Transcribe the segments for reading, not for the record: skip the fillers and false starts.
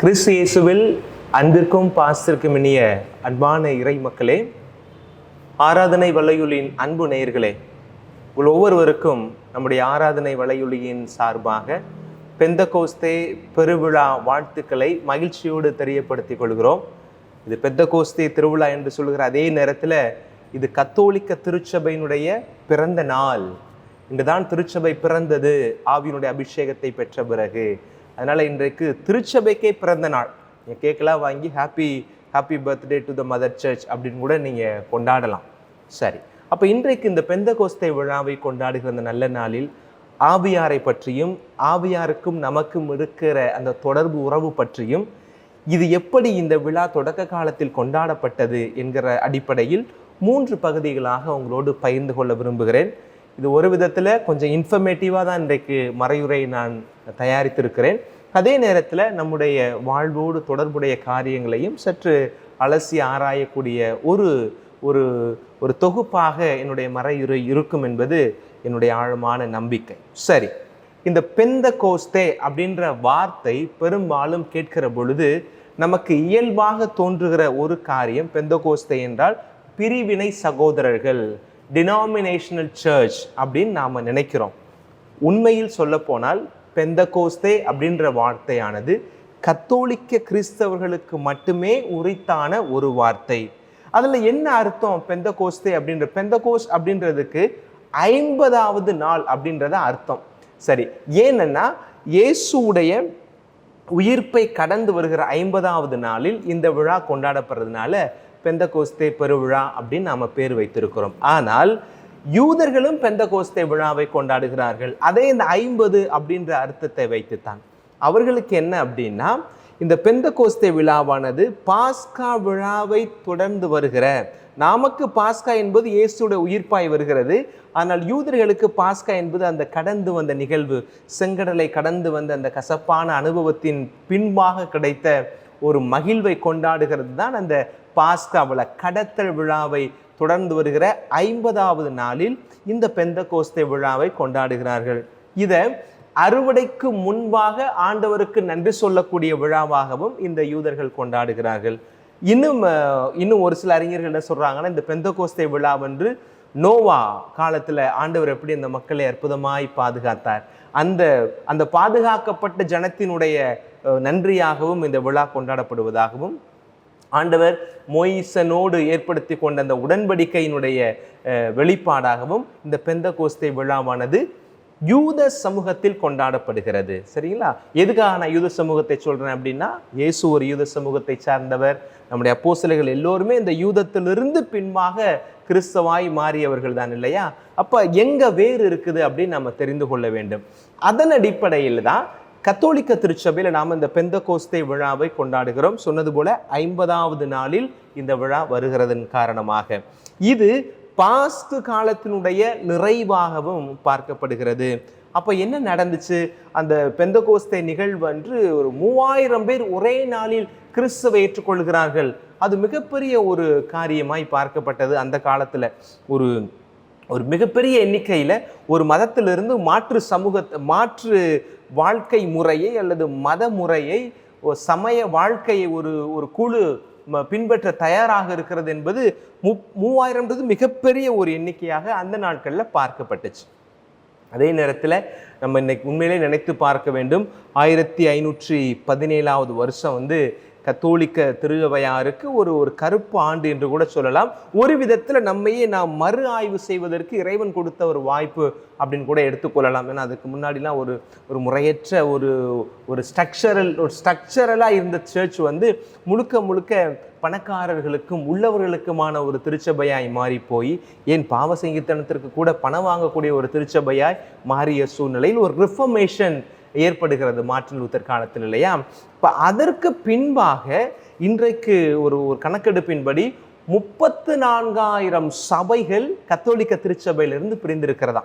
கிறிஸ்து இயேசுவில் அன்பிற்கும் பாசத்திற்கும் இனிய அன்பான இறை மக்களே, ஆராதனை வலையொலியின் அன்பு நேயர்களே, உங்கள் ஒவ்வொருவருக்கும் நம்முடைய ஆராதனை வலையொலியின் சார்பாக பெந்தகோஸ்தே பெருவிழா வாழ்த்துக்களை மகிழ்ச்சியோடு தெரியப்படுத்திக் கொள்கிறோம். இது பெந்தகோஸ்தே திருவிழா என்று சொல்கிற அதே நேரத்தில் இது கத்தோலிக்க திருச்சபையினுடைய பிறந்த நாள். இன்றுதான் திருச்சபை பிறந்தது ஆவியினுடைய அபிஷேகத்தை பெற்ற பிறகு. அதனால் இன்றைக்கு திருச்சபைக்கே பிறந்த நாள். நீங்கள் கேக்கெல்லாம் வாங்கி happy birthday to the mother church அப்படின்னு கூட நீங்கள் கொண்டாடலாம். சரி, அப்போ இன்றைக்கு இந்த பெந்தகோஸ்தே விழாவை கொண்டாடுகிற அந்த நல்ல நாளில் ஆவியாரை பற்றியும் ஆவியாருக்கும் நமக்கும் இருக்கிற அந்த தொடர்பு உறவு பற்றியும், இது எப்படி இந்த விழா தொடக்க காலத்தில் கொண்டாடப்பட்டது என்கிற அடிப்படையில் 3 பகுதிகளாக உங்களோடு பகிர்ந்து கொள்ள விரும்புகிறேன். இது ஒரு விதத்தில் கொஞ்சம் இன்ஃபர்மேட்டிவாக தான் இன்றைக்கு மறையுரை நான் தயாரித்திருக்கிறேன். அதே நேரத்தில் நம்முடைய வாழ்வோடு தொடர்புடைய காரியங்களையும் சற்று அலசி ஆராயக்கூடிய ஒரு ஒரு ஒரு தொகுப்பாக என்னுடைய மறையுரை இருக்கும் என்பது என்னுடைய ஆழமான நம்பிக்கை. சரி, இந்த பெந்தகோஸ்தே அப்படின்ற வார்த்தை பெரும்பாலும் கேட்கிற பொழுது நமக்கு இயல்பாக தோன்றுகிற ஒரு காரியம், பெந்தகோஸ்தே என்றால் பிரிவினை சகோதரர்கள், டினாமினேஷனல் சர்ச் அப்படின்னு நாம் நினைக்கிறோம். உண்மையில் சொல்ல போனால் பெந்தகோஸ்தே அப்படின்ற வார்த்தையானது கத்தோலிக்க கிறிஸ்தவர்களுக்கு மட்டுமே உரித்தான ஒரு வார்த்தை. அதில் என்ன அர்த்தம்? பெந்தகோஸ்தே அப்படின்ற பெந்தகோஸ் அப்படின்றதுக்கு 50வது நாள் அப்படின்றத அர்த்தம். சரி, ஏன்னா இயேசுடைய உயிர்ப்பை கடந்து வருகிற 50வது நாளில் இந்த விழா கொண்டாடப்படுறதுனால பெந்தகோஸ்தே பெருவிழா அப்படின்னு நாம் பேர் வைத்திருக்கிறோம். ஆனால் யூதர்களும் பெந்தகோஸ்தே விழாவை கொண்டாடுகிறார்கள். அதே இந்த 50 அப்படின்ற அர்த்தத்தை வைத்துத்தான். அவர்களுக்கு என்ன அப்படின்னா, இந்த பெந்தகோஸ்தே விழாவானது பாஸ்கா விழாவை தொடர்ந்து வருகிற, நமக்கு பாஸ்கா என்பது இயேசுடைய உயிர்ப்பாய் வருகிறது. ஆனால் யூதர்களுக்கு பாஸ்கா என்பது அந்த கடந்து வந்த நிகழ்வு, செங்கடலை கடந்து வந்த அந்த கசப்பான அனுபவத்தின் பின்பாக கிடைத்த ஒரு மகிழ்வை கொண்டாடுகிறது தான் அந்த பாஸ்கா விழா. கடத்தல் விழாவை தொடர்ந்து வருகிற 50வது நாளில் இந்த பெந்தகோஸ்தே விழாவை கொண்டாடுகிறார்கள். இதை அறுவடைக்கு முன்பாக ஆண்டவருக்கு நன்றி சொல்லக்கூடிய விழாவாகவும் இந்த யூதர்கள் கொண்டாடுகிறார்கள். இன்னும் ஒரு சில அறிஞர்கள் என்ன சொல்றாங்கன்னா, இந்த பெந்தகோஸ்தே விழாவென்று நோவா காலத்துல ஆண்டவர் எப்படி அந்த மக்களை அற்புதமாய் பாதுகாத்தார், அந்த பாதுகாக்கப்பட்ட ஜனத்தினுடைய நன்றியாகவும் இந்த விழா கொண்டாடப்படுவதாகவும், ஆண்டவர் மோயிசனோடு ஏற்படுத்தி கொண்ட அந்த உடன்படிக்கையினுடைய வெளிப்பாடாகவும் இந்த பெந்தகோஸ்தே விழாவானது யூத சமூகத்தில் கொண்டாடப்படுகிறது. சரிங்களா? எதுக்காக நான் யூத சமூகத்தை சொல்றேன் அப்படின்னா, இயேசு ஒரு யூத சமூகத்தை சார்ந்தவர். நம்முடைய அப்போஸ்தலர்கள் எல்லோருமே இந்த யூதத்திலிருந்து பின்பாக கிறிஸ்தவாய் மாறியவர்கள் தான் இல்லையா? அப்ப எங்க வேறு இருக்குது அப்படின்னு நம்ம தெரிந்து கொள்ள வேண்டும். அதன் அடிப்படையில் தான் கத்தோலிக்க திருச்சபையில் நாம் இந்த பெந்தகோஸ்தே விழாவை கொண்டாடுகிறோம். சொன்னது போல 50வது நாளில் இந்த விழா வருகிறதன் காரணமாக இது பாஸ்து காலத்தினுடைய நிறைவாகவும் பார்க்கப்படுகிறது. அப்போ என்ன நடந்துச்சு? அந்த பெந்தகோஸ்தே நிகழ்வு அன்று ஒரு 3000 பேர் ஒரே நாளில் கிறிஸ்துவை ஏற்றுக்கொள்கிறார்கள். அது மிகப்பெரிய ஒரு காரியமாய் பார்க்கப்பட்டது. அந்த காலத்தில் ஒரு மிகப்பெரிய எண்ணிக்கையில் ஒரு மதத்திலிருந்து மாற்று வாழ்க்கை முறையை அல்லது மத முறையை, சமய வாழ்க்கையை ஒரு குழு பின்பற்ற தயாராக இருக்கிறது என்பது 3000 மிகப்பெரிய ஒரு எண்ணிக்கையாக அந்த நாட்களில் பார்க்கப்பட்டுச்சு. அதே நேரத்தில் நம்ம இன்னைக்கு உண்மையிலே நினைத்து பார்க்க வேண்டும், 1517வது வருஷம் கத்தோலிக்க திருவையாருக்கு ஒரு கருப்பு ஆண்டு என்று கூட சொல்லலாம். ஒரு விதத்தில் நம்மையே நாம் மறு ஆய்வு செய்வதற்கு இறைவன் கொடுத்த ஒரு வாய்ப்பு அப்படின்னு கூட எடுத்துக்கொள்ளலாம். ஏன்னா அதுக்கு முன்னாடிலாம் ஒரு முறையற்ற ஒரு ஸ்ட்ரக்சரலாக இருந்த சர்ச் முழுக்க பணக்காரர்களுக்கும் உள்ளவர்களுக்குமான ஒரு திருச்சபையாய் மாறி போய், ஏன் பாவ சங்கீர்த்தனத்திற்கு கூட பணம் வாங்கக்கூடிய ஒரு திருச்சபையாய் மாறிய சூழ்நிலையில் ஒரு ரிஃபர்மேஷன் ஏற்படுகிறது மார்ட்டின் லூத்தர் காலத்தில் இல்லையா? இப்போ அதற்கு பின்பாக இன்றைக்கு ஒரு கணக்கெடுப்பின்படி 34,000 சபைகள் கத்தோலிக்க திருச்சபையிலிருந்து பிரிந்திருக்கிறதா.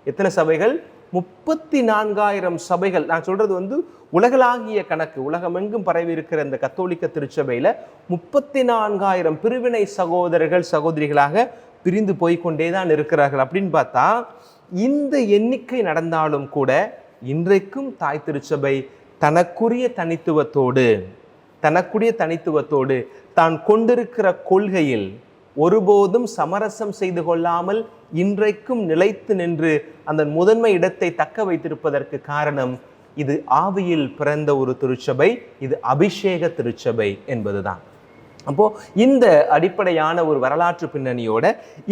எத்தனை சபைகள்? 34,000 சபைகள். நான் சொல்றது உலகளாகிய கணக்கு. உலகமெங்கும் பரவி இருக்கிற இந்த கத்தோலிக்க திருச்சபையில 34,000 பிரிவினை சகோதரர்கள் சகோதரிகளாக பிரிந்து போய்கொண்டே தான் இருக்கிறார்கள். அப்படின்னு பார்த்தா இந்த எண்ணிக்கை நடந்தாலும் கூட இன்றைக்கும் தாய் திருச்சபை தனக்குரிய தனித்துவத்தோடு தனக்குடைய தனித்துவத்தோடு தான் கொண்டிருக்கிற கொள்கையில் ஒருபோதும் சமரசம் செய்து கொள்ளாமல் இன்றைக்கும் நிலைத்து நின்று அந்த முதன்மை இடத்தை தக்க வைத்திருப்பதற்கு காரணம் இது ஆவியில் பிறந்த ஒரு திருச்சபை, இது அபிஷேக திருச்சபை என்பதுதான். அப்போ இந்த அடிப்படையான ஒரு வரலாற்று பின்னணியோட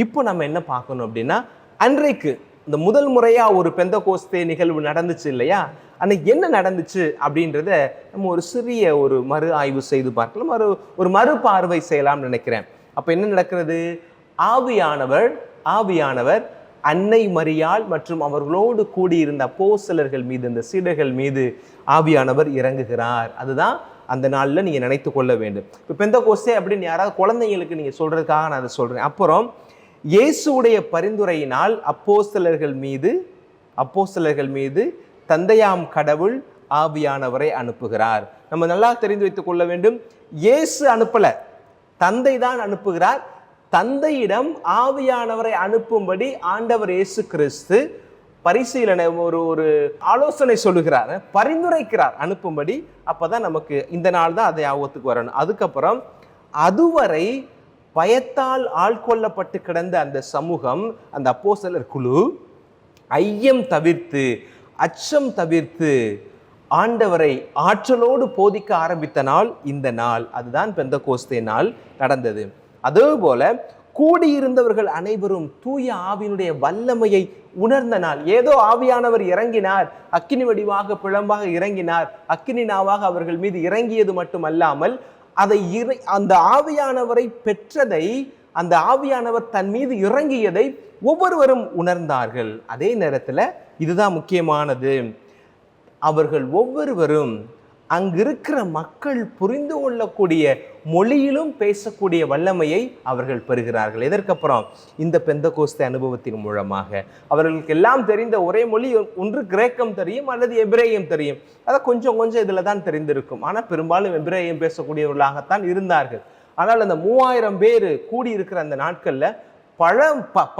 இப்போ நம்ம என்ன பார்க்கணும் அப்படின்னா, அன்றைக்கு இந்த முதல் முறையா ஒரு பெந்தகோஸ்தே நிகழ்வு நடந்துச்சு இல்லையா, அன்னைக்கு என்ன நடந்துச்சு அப்படின்றத நம்ம ஒரு சிறிய ஒரு மறு ஆய்வு செய்து பார்க்கலாம், ஒரு மறுபார்வை செய்யலாம்னு நினைக்கிறேன். அப்ப என்ன நடக்கிறது? ஆவியானவர் அன்னை மரியாள் மற்றும் அவர்களோடு கூடியிருந்த அப்போஸ்தலர்கள் மீது, இந்த சீடர்கள் மீது ஆவியானவர் இறங்குகிறார். அதுதான் அந்த நாளில் நீங்கள் நினைத்து கொள்ள வேண்டும். இப்போ பெந்தகோஸ்தே அப்படின்னு யாராவது குழந்தைங்களுக்கு நீங்கள் சொல்றதுக்காக நான் அதை சொல்றேன். அப்புறம் இயேசுடைய பரிந்துரையினால் அப்போஸ்தலர்கள் மீது தந்தையாம் கடவுள் ஆவியானவரை அனுப்புகிறார். நம்ம நல்லா தெரிந்து வைத்துக் கொள்ள வேண்டும், இயேசு அனுப்பல, தந்தை தான் அனுப்புகிறார். தந்தையிடம் ஆவியானவரை அனுப்பும்படி ஆண்டவர் இயேசு கிறிஸ்து பரிசீலனை ஒரு ஆலோசனை சொல்லுகிறார், பரிந்துரைக்கிறார் அனுப்பும்படி. அப்பதான் நமக்கு இந்த நாள் தான் அதை ஞாபகத்துக்கு வரணும். அதுக்கப்புறம் அதுவரை பயத்தால் ஆள்கொள்ளப்பட்டு கிடந்த அந்த சமூகம், அந்த அப்போஸ்தலர் குழு ஐயம் தவிர்த்து, அச்சம் தவிர்த்து ஆண்டவரை ஆற்றலோடு போதிக்க ஆரம்பித்த நாள் இந்த நாள். அதுதான் பெந்தகோஸ்தே நாள் நடந்தது. அதே போல கூடியிருந்தவர்கள் அனைவரும் தூய ஆவியினுடைய வல்லமையை உணர்ந்த நாள். ஏதோ ஆவியானவர் இறங்கினார், அக்கினி வடிவாக பிழம்பாக இறங்கினார், அக்கினி நாவாக அவர்கள் மீது இறங்கியது மட்டுமல்லாமல் அந்த ஆவியானவரை பெற்றதை, அந்த ஆவியானவர் தன் மீது இறங்கியதை ஒவ்வொருவரும் உணர்ந்தார்கள். அதே நேரத்தில் இதுதான் முக்கியமானது, அவர்கள் ஒவ்வொருவரும் அங்கிருக்கிற மக்கள் புரிந்து கொள்ளக்கூடிய மொழியிலும் பேசக்கூடிய வல்லமையை அவர்கள் பெறுகிறார்கள். எதற்கப்புறம்? இந்த பெந்தகோஸ்தே அனுபவத்தின் மூலமாக. அவர்களுக்கு எல்லாம் தெரிந்த ஒரே மொழி ஒன்று கிரேக்கம் தெரியும் அல்லது எபிரேயம் தெரியும். அதை கொஞ்சம் இதில் தான் தெரிந்திருக்கும். ஆனால் பெரும்பாலும் எபிரேயம் பேசக்கூடியவர்களாகத்தான் இருந்தார்கள். ஆனால் அந்த 3000 பேர் கூடியிருக்கிற அந்த நாட்களில்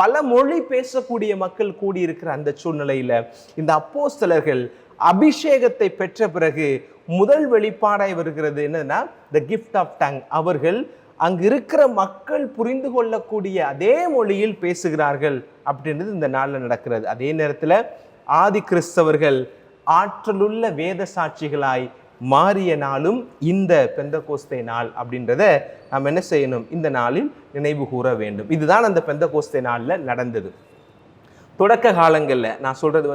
பல மொழி பேசக்கூடிய மக்கள் கூடியிருக்கிற அந்த சூழ்நிலையில் இந்த அப்போஸ்தலர்கள் அபிஷேகத்தை பெற்ற பிறகு முதல் வெளிப்பாடாய் வருகிறது என்னன்னா, த கிஃப்ட் ஆஃப் டங். அவர்கள் அங்கு இருக்கிற மக்கள் புரிந்து கொள்ளக்கூடிய அதே மொழியில் பேசுகிறார்கள் அப்படின்றது இந்த நாளில் நடக்கிறது. அதே நேரத்தில் ஆதி கிறிஸ்தவர்கள் ஆற்றலுள்ள வேத சாட்சிகளாய் மாறிய நாளும் இந்த பெந்தகோஸ்தே நாள் அப்படின்றத நாம் என்ன செய்யணும்? இந்த நாளில் நினைவு கூற வேண்டும். இதுதான் அந்த பெந்தகோஸ்தே நாளில் நடந்தது. தொடக்க காலங்களில் நான் சொல்கிறது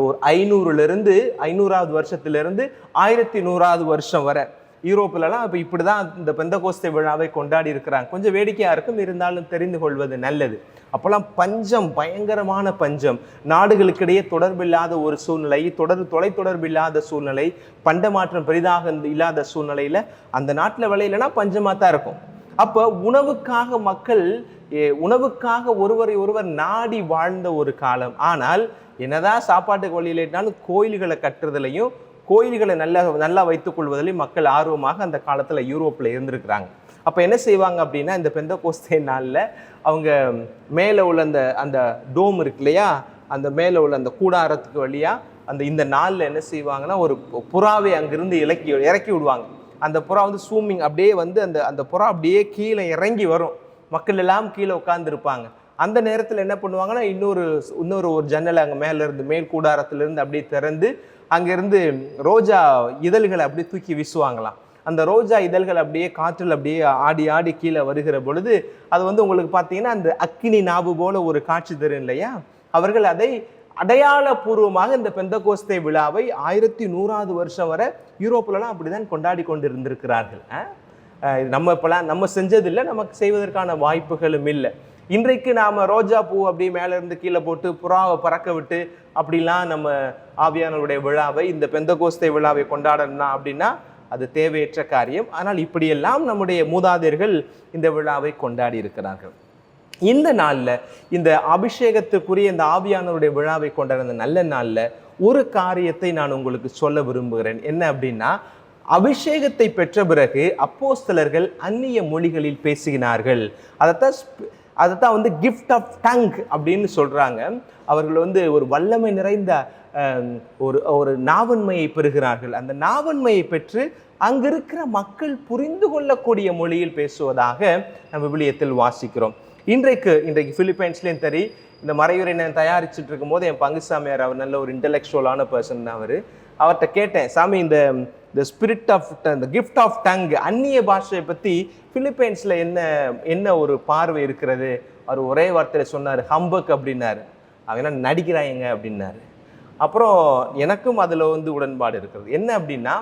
ஒரு 500வது வருஷத்துலேருந்து 1100வது வருஷம் வரை யூரோப்பிலலாம் இப்போ இப்படி தான் இந்த பெந்தகோஸ்தே விழாவை கொண்டாடி இருக்கிறாங்க. கொஞ்சம் வேடிக்கையாக இருக்கும், இருந்தாலும் தெரிந்து கொள்வது நல்லது. அப்போல்லாம் பஞ்சம், பயங்கரமான பஞ்சம், நாடுகளுக்கிடையே தொடர்பில்லாத ஒரு சூழ்நிலை, தொலைத்தொடர்பில்லாத சூழ்நிலை, பண்டமாற்றம் பெரிதாக இல்லாத சூழ்நிலையில் அந்த நாட்டில் விளையிலனா பஞ்சமாக தான் இருக்கும். அப்போ உணவுக்காக ஒருவரை ஒருவர் நாடி வாழ்ந்த ஒரு காலம். ஆனால் என்னதான் சாப்பாட்டுக்கு வழி இல்லைனாலும் கோயில்களை கட்டுறதுலையும் கோயில்களை நல்லா வைத்துக் கொள்வதிலையும் மக்கள் ஆர்வமாக அந்த காலத்தில் யூரோப்பில் இருந்திருக்கிறாங்க. அப்போ என்ன செய்வாங்க அப்படின்னா, இந்த பெந்தகோஸ்தே நாளில் அவங்க மேலே உள்ள அந்த டோம் இருக்கு இல்லையா, அந்த மேலே உள்ள அந்த கூடாரத்துக்கு வழியாக இந்த நாளில் என்ன செய்வாங்கன்னா, ஒரு புறாவை அங்கிருந்து இறக்கி விடுவாங்க. அந்த புறா ஸ்விம்மிங் அப்படியே அந்த புறா அப்படியே கீழே இறங்கி வரும். மக்கள் எல்லாம் கீழே உட்கார்ந்துருப்பாங்க. அந்த நேரத்தில் என்ன பண்ணுவாங்கன்னா, இன்னொரு ஜன்னலை அங்கே மேல் கூடாரத்திலிருந்து அப்படியே திறந்து அங்கேருந்து ரோஜா இதழ்களை அப்படியே தூக்கி வீசுவாங்களாம். அந்த ரோஜா இதழ்கள் அப்படியே காற்றில் அப்படியே ஆடி ஆடி கீழே வருகிற பொழுது அது உங்களுக்கு பார்த்தீங்கன்னா அந்த அக்கினி நாவு போல ஒரு காட்சி தரும் இல்லையா. அவர்கள் அதை அடையாளபூர்வமாக இந்த பெந்தகோஸ்தே விழாவை 1100வது வருஷம் வரை யூரோப்பிலலாம் அப்படிதான் கொண்டாடி கொண்டு இருந்திருக்கிறார்கள். நம்ம செஞ்சதில்லை, நமக்கு செய்வதற்கான வாய்ப்புகளும் இல்லை. இன்றைக்கு நாம் ரோஜா பூ அப்படியே மேலே இருந்து கீழே போட்டு புறாவை பறக்க விட்டு அப்படிலாம் நம்ம ஆவியானவருடைய விழாவை, இந்த பெந்தகோஸ்தே விழாவை கொண்டாடணும் அப்படின்னா அது தேவையற்ற காரியம். ஆனால் இப்படியெல்லாம் நம்முடைய மூதாதையர்கள் இந்த விழாவை கொண்டாடி இருக்கிறார்கள். இந்த நாளில் இந்த அபிஷேகத்துக்குரிய இந்த ஆவியானவருடைய விழாவை கொண்டாட நல்ல நாளில் ஒரு காரியத்தை நான் உங்களுக்கு சொல்ல விரும்புகிறேன். என்ன அப்படின்னா, அபிஷேகத்தை பெற்ற பிறகு அப்போஸ்தலர்கள் அந்நிய மொழிகளில் பேசுகிறார்கள். அதைத்தான் கிஃப்ட் ஆஃப் டங் அப்படின்னு சொல்றாங்க. அவர்கள் ஒரு வல்லமை நிறைந்த ஒரு ஒரு நாவன்மையை பெறுகிறார்கள். அந்த நாவன்மையை பெற்று அங்கிருக்கிற மக்கள் புரிந்து கொள்ளக்கூடிய மொழியில் பேசுவதாக நம்ம விவிலியத்தில் வாசிக்கிறோம். இன்றைக்கு பிலிப்பைன்ஸ்லேயும் சரி, இந்த மறையுரை நான் தயாரிச்சுட்டு இருக்கும் போது என் பங்குசாமியார், அவர் நல்ல ஒரு இன்டெலெக்சுவலான பர்சன் தான். அவர்கிட்ட கேட்டேன், சாமி இந்த ஸ்பிரிட் ஆஃப் இந்த கிஃப்ட் ஆஃப் டங், அந்நிய பாஷையை பற்றி பிலிப்பைன்ஸில் என்ன ஒரு பார்வை இருக்கிறது? அவர் ஒரே வார்த்தையில் சொன்னார், ஹம்பக் அப்படின்னாரு. அவங்க நடிக்கிறாங்க அப்படின்னாரு. அப்புறம் எனக்கும் அதில் உடன்பாடு இருக்கிறது. என்ன அப்படின்னா,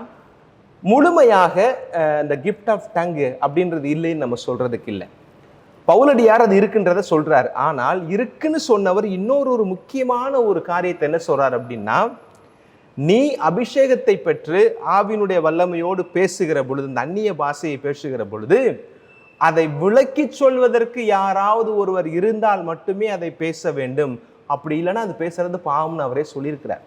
முழுமையாக இந்த கிஃப்ட் ஆஃப் டங் அப்படின்றது இல்லைன்னு நம்ம சொல்றதுக்கு இல்லை. பவுலடியார் அது இருக்குன்றத சொல்றாரு. ஆனால் இருக்குன்னு சொன்னவர் இன்னொரு முக்கியமான ஒரு காரியத்தை என்ன சொல்றார் அப்படின்னா, நீ அபிஷேகத்தை பெற்று ஆவியினுடைய வல்லமையோடு பேசுகிற பொழுது, இந்த அந்நிய பாஷையை பேசுகிற பொழுது, அதை விளக்கி சொல்வதற்கு யாராவது ஒருவர் இருந்தால் மட்டுமே அதை பேச வேண்டும். அப்படி இல்லைன்னா அது பேசுறது பாவம்னு அவரே சொல்லியிருக்கிறார்.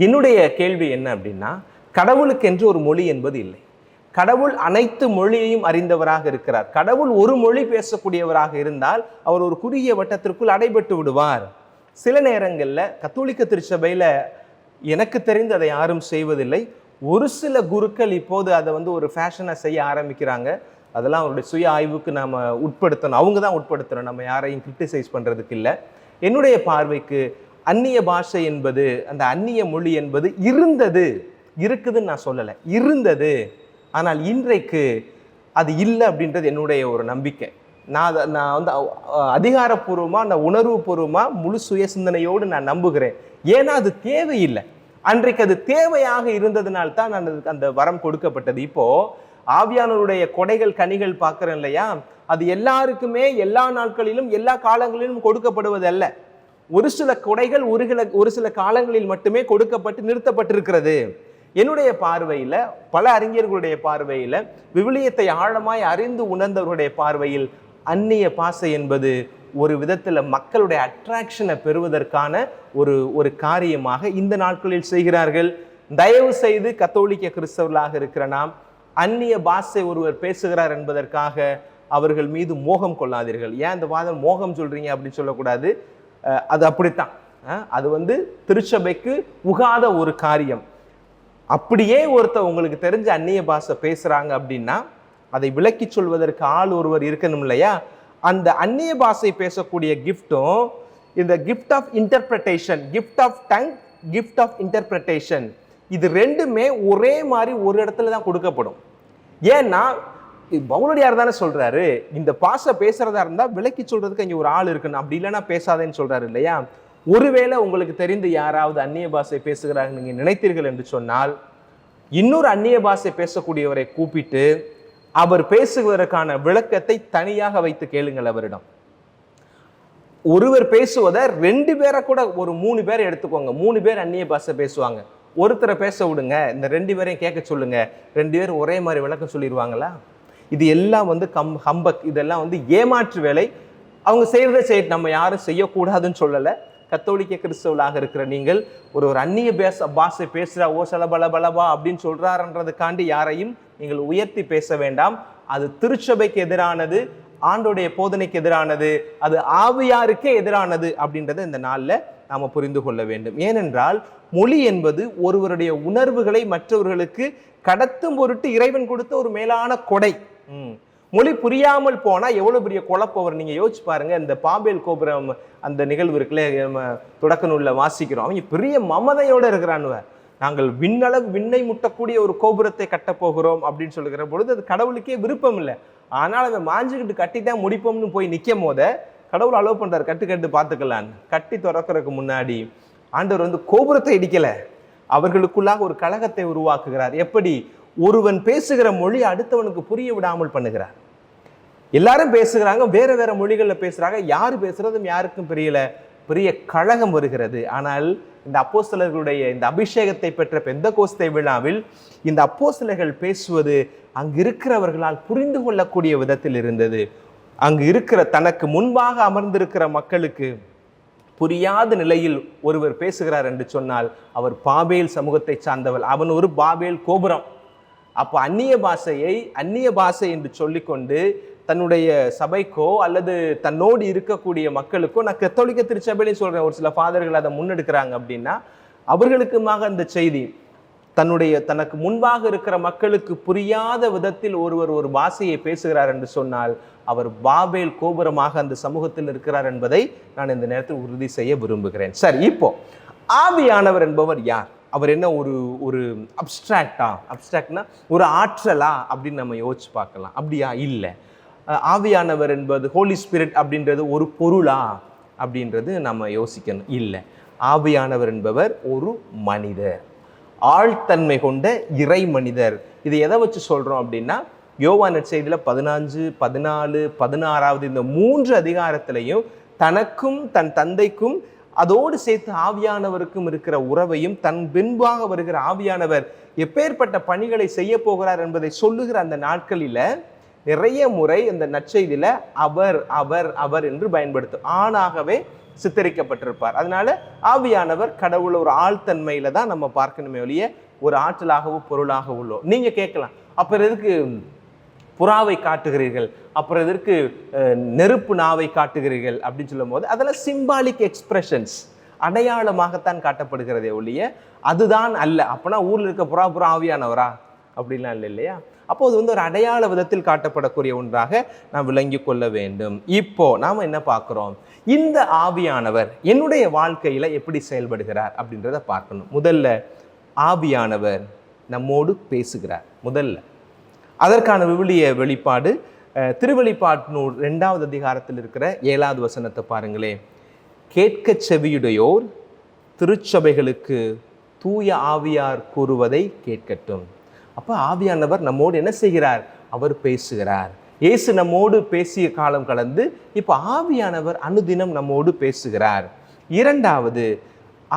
என்னுடைய கேள்வி என்ன அப்படின்னா, கடவுளுக்கு என்று ஒரு மொழி என்பது இல்லை. கடவுள் அனைத்து மொழியையும் அறிந்தவராக இருக்கிறார். கடவுள் ஒரு மொழி பேசக்கூடியவராக இருந்தால் அவர் ஒரு குறுகிய வட்டத்திற்குள் அடைபட்டு விடுவார். சில நேரங்களில் கத்தோலிக்க திருச்சபையில் எனக்கு தெரிந்து அதை யாரும் செய்வதில்லை. ஒரு சில குருக்கள் இப்போது அதை ஒரு ஃபேஷனாக செய்ய ஆரம்பிக்கிறாங்க. அதெல்லாம் அவருடைய சுய ஆய்வுக்கு நாம் உட்படுத்தணும். அவங்க தான் உட்படுத்தணும், நம்ம யாரையும் கிரிட்டிசைஸ் பண்ணுறதுக்கு இல்லை. என்னுடைய பார்வைக்கு அந்நிய பாஷை என்பது, அந்த அந்நிய மொழி என்பது இருக்குதுன்னு நான் சொல்லலை, இருந்தது. ஆனால் இன்றைக்கு அது இல்லை அப்படின்றது என்னுடைய ஒரு நம்பிக்கை. நான் அதிகாரப்பூர்வமாக, நான் உணர்வுபூர்வமாக முழு சுய சிந்தனையோடு நான் நம்புகிறேன். ஏன்னா அது தேவையில்லை. அன்றைக்கு அது தேவையாக இருந்ததுனால்தான் அந்த வரம் கொடுக்கப்பட்டது. இப்போ ஆவியானவருடைய கொடைகள் கனிகள் பார்க்குறேன் இல்லையா, அது எல்லாருக்குமே எல்லா நாட்களிலும் எல்லா காலங்களிலும் கொடுக்கப்படுவதல்ல. ஒரு சில கொடைகள் ஒரு சில காலங்களில் மட்டுமே கொடுக்கப்பட்டு நிறுத்தப்பட்டிருக்கிறது. என்னுடைய பார்வையில், பல அறிஞர்களுடைய பார்வையில், விவிலியத்தை ஆழமாய் அறிந்து உணர்ந்தவர்களுடைய பார்வையில் அந்நிய பாஷை என்பது ஒரு விதத்தில் மக்களுடைய அட்ராக்ஷனை பெறுவதற்கான ஒரு காரியமாக இந்த நாட்களில் செய்கிறார்கள். தயவு செய்து கத்தோலிக்க கிறிஸ்தவர்களாக இருக்கிற நாம் அந்நிய பாஷை ஒருவர் பேசுகிறார் என்பதற்காக அவர்கள் மீது மோகம் கொள்ளாதீர்கள். ஏன் இந்த வாதம் மோகம் சொல்றீங்க அப்படின்னு சொல்லக்கூடாது. அது அப்படித்தான். அது திருச்சபைக்கு உகாத ஒரு காரியம். அப்படியே ஒருத்தர் உங்களுக்கு தெரிஞ்ச அந்நிய பாஷை பேசுறாங்க அப்படின்னா அதை விளக்கி சொல்வதற்கு ஆள் ஒருவர் இருக்கணும் இல்லையா? அந்த அந்நிய பாஷை பேசக்கூடிய கிஃப்டும், இந்த gift of interpretation, gift of tongue, gift of interpretation, இது ரெண்டுமே ஒரே மாதிரி ஒரு இடத்துல தான் கொடுக்கப்படும். ஏன்னா பவுலடியார் தானே சொல்றாரு, இந்த பாஷை பேசுறதா இருந்தா விளக்கி சொல்றதுக்கு இங்க ஒரு ஆள் இருக்கணும், அப்படி இல்லைன்னா பேசாதேன்னு சொல்றாரு இல்லையா? ஒருவேளை உங்களுக்கு தெரிந்து யாராவது அந்நிய பாஷை பேசுகிறாங்க நீங்க நினைத்தீர்கள் என்று சொன்னால், இன்னொரு அந்நிய பாஷை பேசக்கூடியவரை கூப்பிட்டு அவர் பேசுவதற்கான விளக்கத்தை தனியாக வைத்து கேளுங்கள் அவரிடம். ஒருவர் பேசுவதை 2 பேரை கூட, ஒரு 3 பேரை எடுத்துக்கோங்க. 3 பேர் அந்நிய பாஷை பேசுவாங்க, ஒருத்தரை பேச விடுங்க, இந்த 2 பேரையும் கேட்க சொல்லுங்க. 2 பேரும் ஒரே மாதிரி விளக்கம் சொல்லிடுவாங்களா? இது எல்லாம் ஹம்பக், இதெல்லாம் ஏமாற்று வேலை. அவங்க செய்யறதை நம்ம யாரும் செய்யக்கூடாதுன்னு சொல்லலை. கத்தோலிக்க கிறிஸ்தவர்களாக இருக்கிற நீங்கள் ஒரு அந்நிய பாஷை பேசுறா, ஓ சலபலபலபா அப்படின்னு சொல்றாருன்றதுக்காண்டி யாரையும் நீங்கள் உயர்த்தி பேச வேண்டாம். அது திருச்சபைக்கு எதிரானது, ஆண்டோடைய போதனைக்கு எதிரானது, அது ஆவியாருக்கே எதிரானது அப்படின்றத இந்த நாளில் நாம் புரிந்து கொள்ள வேண்டும். ஏனென்றால் மொழி என்பது ஒருவருடைய உணர்வுகளை மற்றவர்களுக்கு கடத்தும் பொருட்டு இறைவன் கொடுத்த ஒரு மேலான கொடை. மொழி புரியாமல் போனா எவ்வளவு பெரிய குழப்பவர். நீங்க யோசிச்சு பாருங்க, இந்த பாபேல் கோபுரம் அந்த நிகழ்வு இருக்குல்ல, தொடக்க நூல்ல வாசிக்கிறோம். அவங்க பெரிய மமதையோட இருக்கிறானுவ. நாங்கள் விண்ணை முட்டக்கூடிய ஒரு கோபுரத்தை கட்டப்போகிறோம் அப்படின்னு சொல்லுகிற பொழுது அது கடவுளுக்கே விருப்பம் இல்லை. ஆனால் அதை மாஞ்சுக்கிட்டு கட்டித்தான் முடிப்போம்னு போய் நிற்கும் போத கடவுள் அலோவ் பண்றாரு, கட்டு பார்த்துக்கலான்னு. கட்டி திறக்கிறதுக்கு முன்னாடி ஆண்டவர் கோபுரத்தை இடிக்கல, அவர்களுக்குள்ளாக ஒரு கழகத்தை உருவாக்குகிறார். எப்படி? ஒருவன் பேசுகிற மொழி அடுத்தவனுக்கு புரிய விடாமல் பண்ணுகிறார். எல்லாரும் பேசுகிறாங்க, வேற வேற மொழிகளில் பேசுறாங்க, யாரு பேசுறதும் யாருக்கும் தெரியல, பெரிய கழகம் வருகிறது. ஆனால் இந்த அப்போஸ்தலர்களுடைய இந்த அபிஷேகத்தை பெற்ற பெந்தகோஸ்தே விழாவில் இந்த அப்போஸ்தலர்கள் பேசுவது அங்கு இருக்கிறவர்களால் புரிந்து கொள்ளக்கூடிய விதத்தில் இருந்தது. அங்கு இருக்கிற தனக்கு முன்பாக அமர்ந்திருக்கிற மக்களுக்கு புரியாத நிலையில் ஒருவர் பேசுகிறார் என்று சொன்னால் அவர் பாபேல் சமூகத்தை சார்ந்தவர், அவன் ஒரு பாபேல் கோபுரம். அப்போ அந்நிய பாஷை என்று சொல்லிக்கொண்டு தன்னுடைய சபைக்கோ அல்லது தன்னோடு இருக்கக்கூடிய மக்களுக்கோ, நான் கத்தோலிக்க திருச்சபையிலையும் சொல்றேன், ஒரு சில ஃபாதர்கள் அதை முன்னெடுக்கிறாங்க அப்படின்னா, அவர்களுக்குமாக அந்த செய்தி தனக்கு முன்பாக இருக்கிற மக்களுக்கு புரியாத விதத்தில் ஒருவர் ஒரு பாஷையை பேசுகிறார் என்று சொன்னால் அவர் பாபேல் கோபுரமாக அந்த சமூகத்தில் இருக்கிறார் என்பதை நான் இந்த நேரத்தில் உறுதி செய்ய விரும்புகிறேன். சரி, இப்போ ஆவியானவர் என்பவர் யார்? அவர் என்ன ஒரு அப்டிராக்ட்னா ஒரு ஆற்றலா அப்படின்னு நம்ம யோசிச்சு பார்க்கலாம். அப்படியா? இல்லை. ஆவியானவர் என்பது ஹோலி ஸ்பிரிட் அப்படின்றது ஒரு பொருளா அப்படின்றது நம்ம யோசிக்கணும். இல்லை, ஆவியானவர் என்பவர் ஒரு மனிதர், ஆழ்தன்மை கொண்ட இறை மனிதர். இது எதை வச்சு சொல்றோம் அப்படின்னா, யோவான் நற்செய்தியில 15, 14, 16 இந்த 3 அதிகாரத்திலையும் தனக்கும் தன் தந்தைக்கும் அதோடு சேர்த்து ஆவியானவருக்கும் இருக்கிற உறவையும், தன் பின்பாக வருகிற ஆவியானவர் எப்பேற்பட்ட பணிகளை செய்ய போகிறார் என்பதை சொல்லுகிற அந்த நாட்களில நிறைய முறை இந்த நற்செய்தியில அவர் அவர் அவர் என்று பயன்படுத்தும் ஆணாகவே சித்தரிக்கப்பட்டிருப்பார். அதனால ஆவியானவர் கடவுள் ஒரு ஆழ்தன்மையில தான் நம்ம பார்க்கணுமே ஒழிய ஒரு ஆற்றலாகவோ பொருளாக உள்ளோ. நீங்க கேட்கலாம், அப்புறம் எதுக்கு புறாவை காட்டுகிறீர்கள், அப்புறம் எதற்கு நெருப்பு நாவை காட்டுகிறீர்கள் அப்படின்னு சொல்லும் போது அதெல்லாம் சிம்பாலிக் எக்ஸ்பிரஷன்ஸ், அடையாளமாகத்தான் காட்டப்படுகிறதே ஒழிய அதுதான் அல்ல. அப்போனா ஊரில் இருக்க புறா ஆவியானவரா அப்படின்லாம் இல்லை இல்லையா? அப்போ அது ஒரு அடையாள விதத்தில் காட்டப்படக்கூடிய ஒன்றாக நாம் விளங்கி கொள்ள வேண்டும். இப்போ நாம என்ன பார்க்கிறோம்? இந்த ஆவியானவர் என்னுடைய வாழ்க்கையில எப்படி செயல்படுகிறார் அப்படின்றத பார்க்கணும். முதல்ல ஆவியானவர் நம்மோடு பேசுகிறார். முதல்ல அதற்கான விவிலிய வெளிப்பாடு திருவெளிப்பாட்டு நூல் 2வது அதிகாரத்தில் இருக்கிற 7வது வசனத்தை பாருங்களே. கேட்க செவியுடையோர் திருச்சபைகளுக்கு தூய ஆவியார் கூறுவதை கேட்கட்டும். அப்போ ஆவியானவர் நம்மோடு என்ன செய்கிறார்? அவர் பேசுகிறார். இயேசு நம்மோடு பேசிய காலம் கடந்து இப்போ ஆவியானவர் அனுதினம் நம்மோடு பேசுகிறார். இரண்டாவது,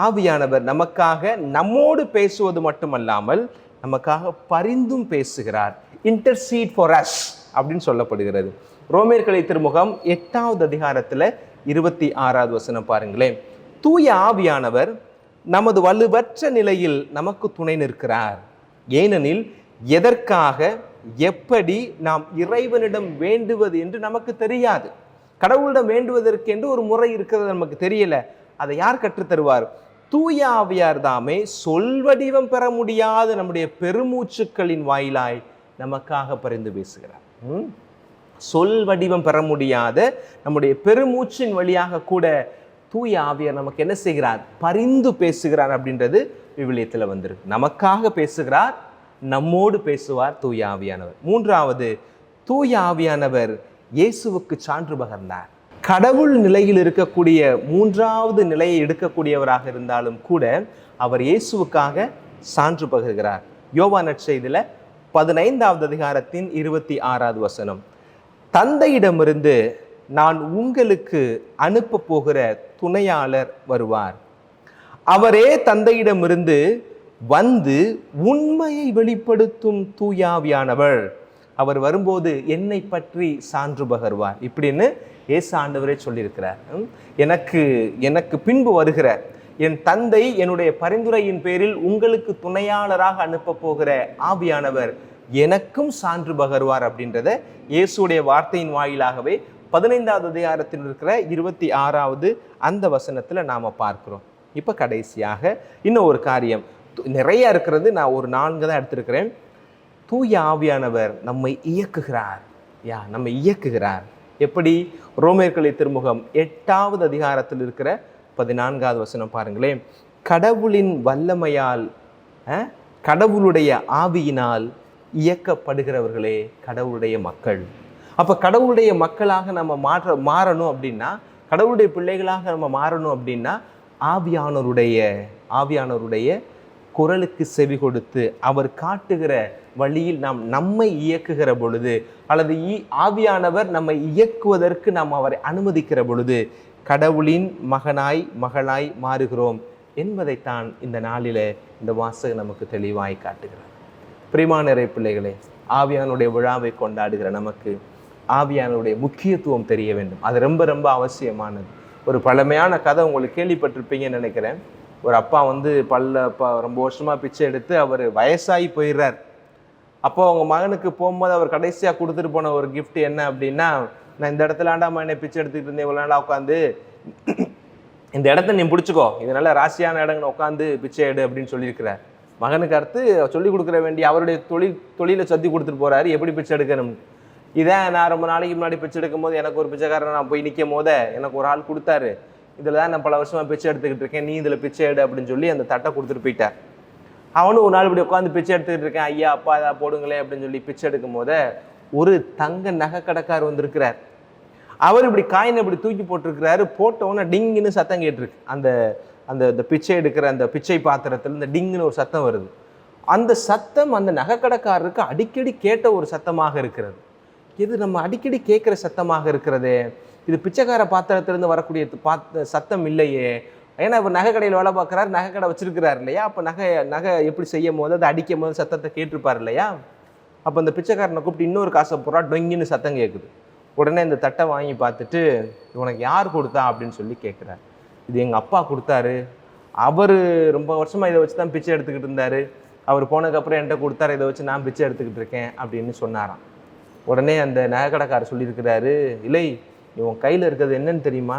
ஆவியானவர் நமக்காக நம்மோடு பேசுவது மட்டுமல்லாமல் நமக்காக பரிந்தும் பேசுகிறார். இன்டர்சீட் ஃபார் அஸ் அப்படின்னு சொல்லப்படுகிறது. ரோமேயர்களை திருமுகம் 8வது அதிகாரத்தில் 26வது வசனம் பாருங்களேன். தூய ஆவியானவர் நமது வலுவற்ற நிலையில் நமக்கு துணை நிற்கிறார். ஏனெனில் எதற்காக எப்படி நாம் இறைவனிடம் வேண்டுவது என்று நமக்கு தெரியாது. கடவுளிடம் வேண்டுவதற்கு என்று ஒரு முறை இருக்கிறது நமக்கு தெரியல. அதை யார் கற்றுத்தருவார்? தூய ஆவியார் தாமே சொல்வடிவம் பெற முடியாத நம்முடைய பெருமூச்சுக்களின் வாயிலாய் நமக்காக பரிந்து பேசுகிறார். சொல் வடிவம் பெற முடியாத நம்முடைய பெருமூச்சின் வழியாக கூட தூய ஆவியார் நமக்கு என்ன செய்கிறார்? பரிந்து பேசுகிறார் அப்படின்றது விவிலியத்தில் வந்திருக்கு. நமக்காக பேசுகிறார், நம்மோடு பேசுவார் தூய ஆவியானவர். மூன்றாவது, தூய ஆவியானவர் இயேசுவுக்கு சான்று பகர்ந்தார். கடவுள் நிலையில் இருக்கக்கூடிய 3வது நிலையை எடுக்கக்கூடியவராக இருந்தாலும் கூட அவர் இயேசுவுக்காக சான்று பகர்கிறார். யோவான் நற்செய்தியில 15வது அதிகாரத்தின் 26வது வசனம், தந்தையிடமிருந்து நான் உங்களுக்கு அனுப்ப போகிற துணையாளர் வருவார், அவரே தந்தையிடமிருந்து வந்து உண்மையை வெளிப்படுத்தும் தூயாவியானவர், அவர் வரும்போது என்னை பற்றி சான்று பகர்வார் இப்படின்னு இயேசு ஆண்டவரே சொல்லியிருக்கிறார். எனக்கு பின்பு வருகிற என் தந்தை என்னுடைய பரிந்துரையின் பேரில் உங்களுக்கு துணையாளராக அனுப்ப போகிற ஆவியானவர் எனக்கும் சான்று பகர்வார் அப்படின்றத இயேசுடைய வார்த்தையின் வாயிலாகவே 15வது அதிகாரத்தில் இருக்கிற 26வது அந்த வசனத்துல நாம பார்க்கிறோம். இப்ப கடைசியாக இன்னும் ஒரு காரியம் நிறைய இருக்கிறது, நான் ஒரு 4 தான் எடுத்திருக்கிறேன். தூய ஆவியானவர் நம்மை இயக்குகிறார். நம்மை இயக்குகிறார். எப்படி? ரோமேயர்களை திருமுகம் 8வது அதிகாரத்தில் இருக்கிற 14வது வசனம் பாருங்களேன். கடவுளின் வல்லமையால் கடவுளுடைய ஆவியினால் இயக்கப்படுகிறவர்களே கடவுளுடைய மக்கள். அப்ப கடவுளுடைய மக்களாக நம்ம மாறணும் அப்படின்னா, கடவுளுடைய பிள்ளைகளாக நம்ம மாறணும் அப்படின்னா ஆவியானவருடைய குரலுக்கு செவி கொடுத்து அவர் காட்டுகிற வழியில் நாம் நம்மை இயக்குகிற பொழுது, அல்லது ஆவியானவர் நம்மை இயக்குவதற்கு நாம் அவரை அனுமதிக்கிற பொழுது கடவுளின் மகளாய் மாறுகிறோம் என்பதைத்தான் இந்த நாளில இந்த வாசகம் நமக்கு தெளிவாய் காட்டுகிறார். பிரியமான பிள்ளைகளே, ஆவியானுடைய விழாவை கொண்டாடுகிற நமக்கு ஆவியானுடைய முக்கியத்துவம் தெரிய வேண்டும். அது ரொம்ப ரொம்ப அவசியமானது. ஒரு பழமையான கதை உங்களுக்கு கேள்விப்பட்டிருப்பீங்கன்னு நினைக்கிறேன். ஒரு அப்பா ரொம்ப வருஷமா பிச்சை எடுத்து அவர் வயசாகி போயிடுறார். அப்போ அவங்க மகனுக்கு போகும்போது அவர் கடைசியாக கொடுத்துட்டு போன ஒரு கிஃப்ட் என்ன அப்படின்னா, நான் இந்த இடத்துல ஆண்டாமா என்னை பிச்சை எடுத்துக்கிட்டு இருந்தேன், இவ்வளோ நாளாக உட்காந்து இந்த இடத்த நீ பிடிச்சிக்கோ, இது நல்ல ராசியான இடங்கன்னு உட்காந்து பிச்சை எடு அப்படின்னு சொல்லியிருக்கிறார். மகனுக்கு அடுத்து சொல்லிக் கொடுக்குற வேண்டிய அவருடைய தொழிலை சத்தி கொடுத்துட்டு போறாரு எப்படி பிச்சை எடுக்கணும். இதான் நான் ரொம்ப நாளைக்கு முன்னாடி பிச்சை எடுக்கும் போது எனக்கு ஒரு பிச்சைக்காரன் நான் போய் நிற்கும் போத எனக்கு ஒரு ஆள் கொடுத்தாரு, இதில் தான் நான் பல வருஷமா பிச்சை எடுத்துக்கிட்டு இருக்கேன், நீ இதில் பிச்சை எடு அப்படின்னு சொல்லி அந்த தட்டை கொடுத்துட்டு போயிட்டார். அவனும் ஒரு நாள் இப்படி உட்காந்து பிச்சை எடுத்துக்கிட்டு இருக்கேன், ஐயா அப்பா ஏதா போடுங்களே அப்படின்னு சொல்லி பிச்சை எடுக்கும் போத ஒரு தங்க நகை கடைக்கார் வந்திருக்கிறார். அவர் இப்படி காயினை இப்படி தூக்கி போட்டிருக்கிறாரு. போட்டவொன்னே டிங்குன்னு சத்தம் கேட்டிருக்கு. அந்த அந்த பிச்சை எடுக்கிற அந்த பிச்சை பாத்திரத்தில் இந்த டிங்குன்னு ஒரு சத்தம் வருது. அந்த சத்தம் அந்த நகைக்கடைக்காரருக்கு அடிக்கடி கேட்ட ஒரு சத்தமாக இருக்கிறது. இது நம்ம அடிக்கடி கேட்குற சத்தமாக இருக்கிறதே, இது பிச்சைக்கார பாத்திரத்திலிருந்து வரக்கூடிய சத்தம் இல்லையே. ஏன்னா இப்போ நகை கடையில் வேலை பார்க்குறாரு, நகை கடை வச்சிருக்கிறார் இல்லையா, அப்போ நகை எப்படி செய்யும் போது அதை அடிக்கும் போது சத்தத்தை கேட்டிருப்பார் இல்லையா. அப்போ அந்த பிச்சைக்காரனை கூப்பிட்டு இன்னொரு காசை போடுறா, டொங்கின்னு சத்தம் கேட்குது. உடனே இந்த தட்டை வாங்கி பார்த்துட்டு உனக்கு யார் கொடுத்தா அப்படின்னு சொல்லி கேட்குறாரு. இது எங்கள் அப்பா கொடுத்தாரு, அவர் ரொம்ப வருஷமாக இதை வச்சு தான் பிச்சை எடுத்துக்கிட்டு இருந்தார், அவர் போனதுக்கப்புறம் என்கிட்ட கொடுத்தாரு, இதை வச்சு நான் பிச்சை எடுத்துக்கிட்டு இருக்கேன் அப்படின்னு சொன்னாராம். உடனே அந்த நகைக்கடைக்காரர் சொல்லியிருக்கிறாரு, இல்லை உன் கையில் இருக்கிறது என்னன்னு தெரியுமா,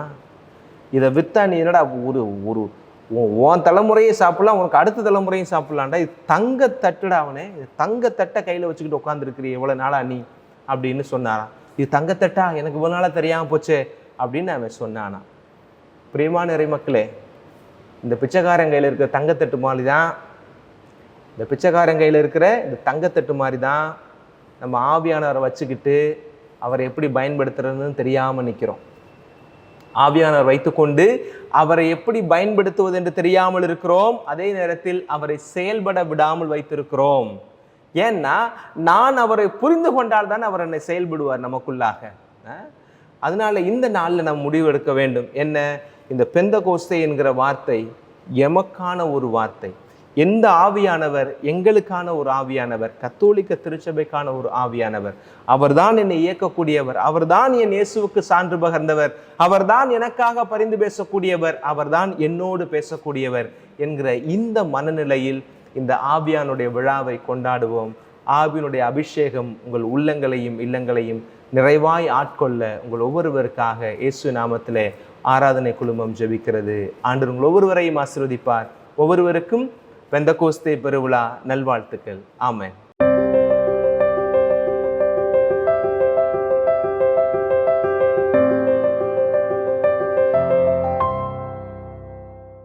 இதை விற்றா நீ என்னடா ஒரு ஒரு உன் தலைமுறையை சாப்பிட்லாம், உனக்கு அடுத்த தலைமுறையும் சாப்பிட்லான்டா, இது தங்க தட்டுடா, அவனே தங்க தட்டை கையில் வச்சுக்கிட்டு உட்காந்துருக்கிறீ எவ்வளோ நாளா நீ அப்படின்னு சொன்னாராம். இது தங்கத்தட்டா, எனக்கு இவ்வளோ நாளாக தெரியாமல் போச்சு அப்படின்னு அவன் சொன்னானா. பிரியமான இறை மக்களே, இந்த பிச்சைக்காரன் கையில் இருக்கிற தங்கத்தட்டு மாதிரி தான், இந்த பிச்சைக்காரன் கையில் இருக்கிற இந்த தங்கத்தட்டு மாதிரி தான் நம்ம ஆவியானவரை வச்சுக்கிட்டு அவரை எப்படி பயன்படுத்துறதுன்னு தெரியாமல் நிற்கிறோம். ஆவியானவர் வைத்துக்கொண்டு அவரை எப்படி பயன்படுத்துவது என்று தெரியாமல் இருக்கிறோம். அதே நேரத்தில் அவரை செயல்பட விடாமல் வைத்திருக்கிறோம். ஏன்னா நான் அவரை புரிந்து கொண்டால் தான் அவர் என்னை செயல்படுவார் நமக்குள்ளாக. அதனால இந்த நாளில் நாம் முடிவு எடுக்க வேண்டும். என்ன, இந்த பெந்தகோஸ்தே என்கிற வார்த்தை எமக்கான ஒரு வார்த்தை. எந்த ஆவியானவர் எங்களுக்கான ஒரு ஆவியானவர், கத்தோலிக்க திருச்சபைக்கான ஒரு ஆவியானவர். அவர்தான் என்னை இயக்கக்கூடியவர், அவர்தான் என் இயேசுவுக்கு சான்று பகர்ந்தவர், அவர்தான் எனக்காக பரிந்து பேசக்கூடியவர், அவர்தான் என்னோடு பேசக்கூடியவர் என்கிற இந்த மனநிலையில் இந்த ஆவியானுடைய விழாவை கொண்டாடுவோம். ஆவியினுடைய அபிஷேகம் உங்கள் உள்ளங்களையும் இல்லங்களையும் நிறைவாய் ஆட்கொள்ள உங்கள் ஒவ்வொருவருக்காக இயேசு நாமத்திலே ஆராதனை குழுமம் ஜெபிக்கிறது. ஆண்டவர் உங்கள் ஒவ்வொருவரையும் ஆசீர்வதிப்பார். ஒவ்வொருவருக்கும் பெந்தகோஸ்தே பெருவிழா நல்வாழ்த்துக்கள். ஆமென்.